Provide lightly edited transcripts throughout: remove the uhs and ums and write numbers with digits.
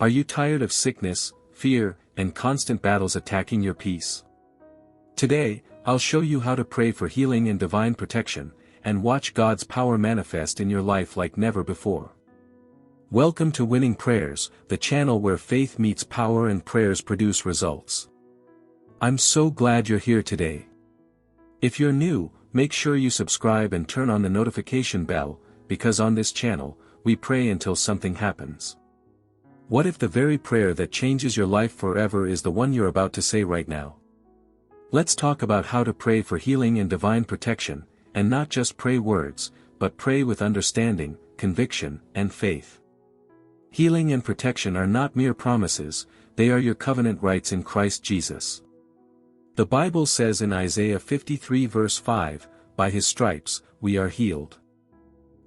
Are you tired of sickness, fear, and constant battles attacking your peace? Today, I'll show you how to pray for healing and divine protection, and watch God's power manifest in your life like never before. Welcome to Winning Prayers, the channel where faith meets power and prayers produce results. I'm so glad you're here today. If you're new, make sure you subscribe and turn on the notification bell, because on this channel, we pray until something happens. What if the very prayer that changes your life forever is the one you're about to say right now? Let's talk about how to pray for healing and divine protection, and not just pray words, but pray with understanding, conviction, and faith. Healing and protection are not mere promises, they are your covenant rights in Christ Jesus. The Bible says in Isaiah 53 verse 5, "By his stripes, we are healed."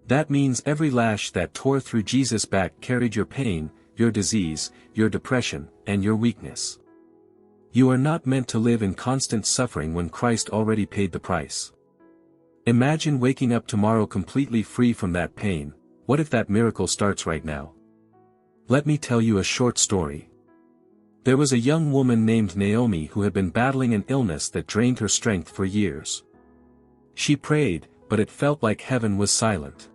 That means every lash that tore through Jesus' back carried your pain, your disease, your depression, and your weakness. You are not meant to live in constant suffering when Christ already paid the price. Imagine waking up tomorrow completely free from that pain. What if that miracle starts right now? Let me tell you a short story. There was a young woman named Naomi who had been battling an illness that drained her strength for years. She prayed, but it felt like heaven was silent.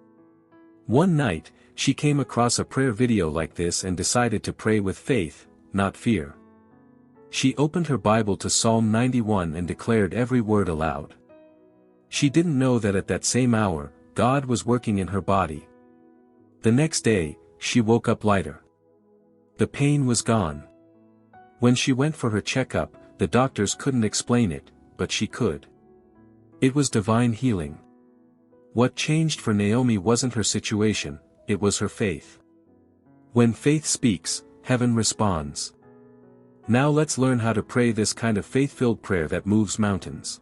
One night, she came across a prayer video like this and decided to pray with faith, not fear. She opened her Bible to Psalm 91 and declared every word aloud. She didn't know that at that same hour, God was working in her body. The next day, she woke up lighter. The pain was gone. When she went for her checkup, the doctors couldn't explain it, but she could. It was divine healing. What changed for Naomi wasn't her situation, it was her faith. When faith speaks, heaven responds. Now let's learn how to pray this kind of faith-filled prayer that moves mountains.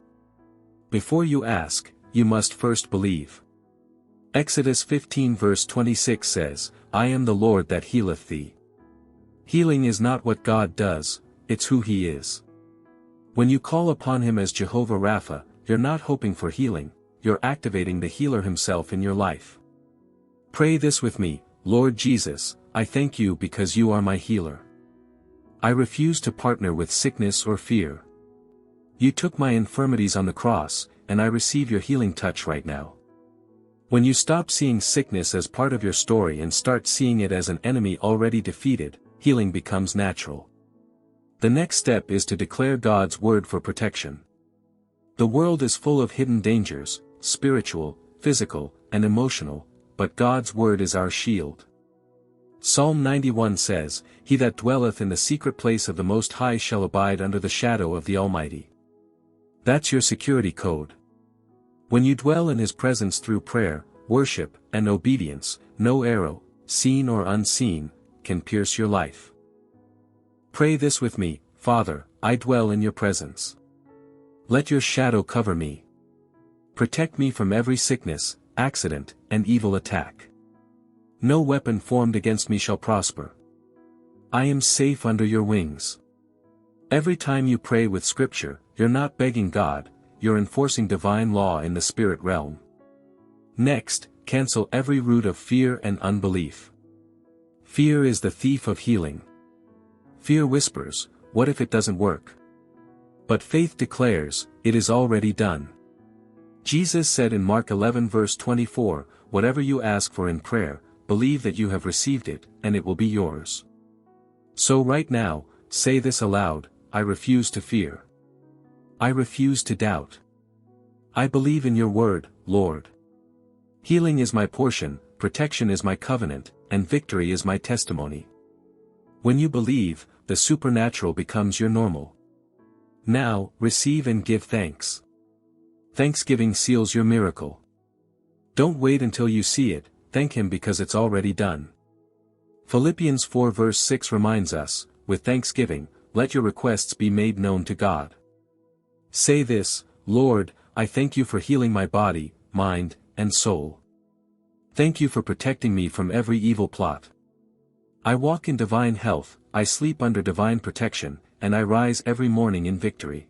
Before you ask, you must first believe. Exodus 15 verse 26 says, "I am the Lord that healeth thee." Healing is not what God does, it's who He is. When you call upon Him as Jehovah Rapha, you're not hoping for healing, you're activating the healer Himself in your life. Pray this with me: Lord Jesus, I thank you because you are my healer. I refuse to partner with sickness or fear. You took my infirmities on the cross, and I receive your healing touch right now. When you stop seeing sickness as part of your story and start seeing it as an enemy already defeated, healing becomes natural. The next step is to declare God's word for protection. The world is full of hidden dangers, spiritual, physical, and emotional, but God's word is our shield. Psalm 91 says, "He that dwelleth in the secret place of the Most High shall abide under the shadow of the Almighty." That's your security code. When you dwell in His presence through prayer, worship, and obedience, no arrow, seen or unseen, can pierce your life. Pray this with me: Father, I dwell in your presence. Let your shadow cover me. Protect me from every sickness, accident, and evil attack. No weapon formed against me shall prosper. I am safe under your wings. Every time you pray with Scripture, you're not begging God, you're enforcing divine law in the spirit realm. Next, cancel every root of fear and unbelief. Fear is the thief of healing. Fear whispers, "What if it doesn't work?" But faith declares, "It is already done." Jesus said in Mark 11 verse 24, "Whatever you ask for in prayer, believe that you have received it, and it will be yours." So right now, say this aloud: I refuse to fear. I refuse to doubt. I believe in your word, Lord. Healing is my portion, protection is my covenant, and victory is my testimony. When you believe, the supernatural becomes your normal. Now, receive and give thanks. Thanksgiving seals your miracle. Don't wait until you see it, thank Him because it's already done. Philippians 4 verse 6 reminds us, "With thanksgiving, let your requests be made known to God." Say this: Lord, I thank you for healing my body, mind, and soul. Thank you for protecting me from every evil plot. I walk in divine health, I sleep under divine protection, and I rise every morning in victory.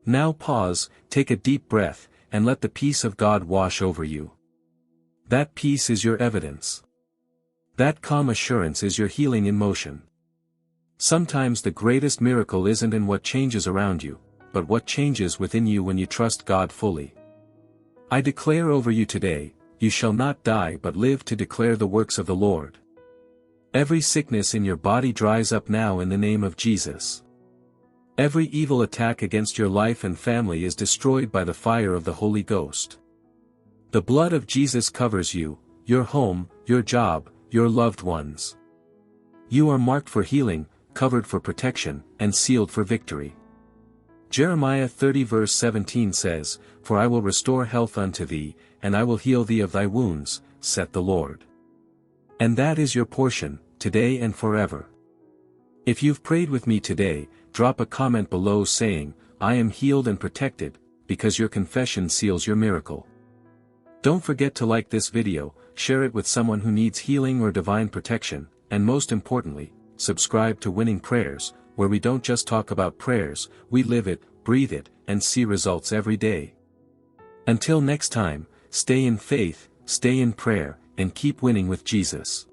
Now pause, take a deep breath, and let the peace of God wash over you. That peace is your evidence. That calm assurance is your healing in motion. Sometimes the greatest miracle isn't in what changes around you, but what changes within you when you trust God fully. I declare over you today, you shall not die but live to declare the works of the Lord. Every sickness in your body dries up now in the name of Jesus. Every evil attack against your life and family is destroyed by the fire of the Holy Ghost. The blood of Jesus covers you, your home, your job, your loved ones. You are marked for healing, covered for protection, and sealed for victory. Jeremiah 30 verse 17 says, "For I will restore health unto thee, and I will heal thee of thy wounds, saith the Lord." And that is your portion, today and forever. If you've prayed with me today, drop a comment below saying, "I am healed and protected," because your confession seals your miracle. Don't forget to like this video, share it with someone who needs healing or divine protection, and most importantly, subscribe to Winning Prayers, where we don't just talk about prayers, we live it, breathe it, and see results every day. Until next time, stay in faith, stay in prayer, and keep winning with Jesus.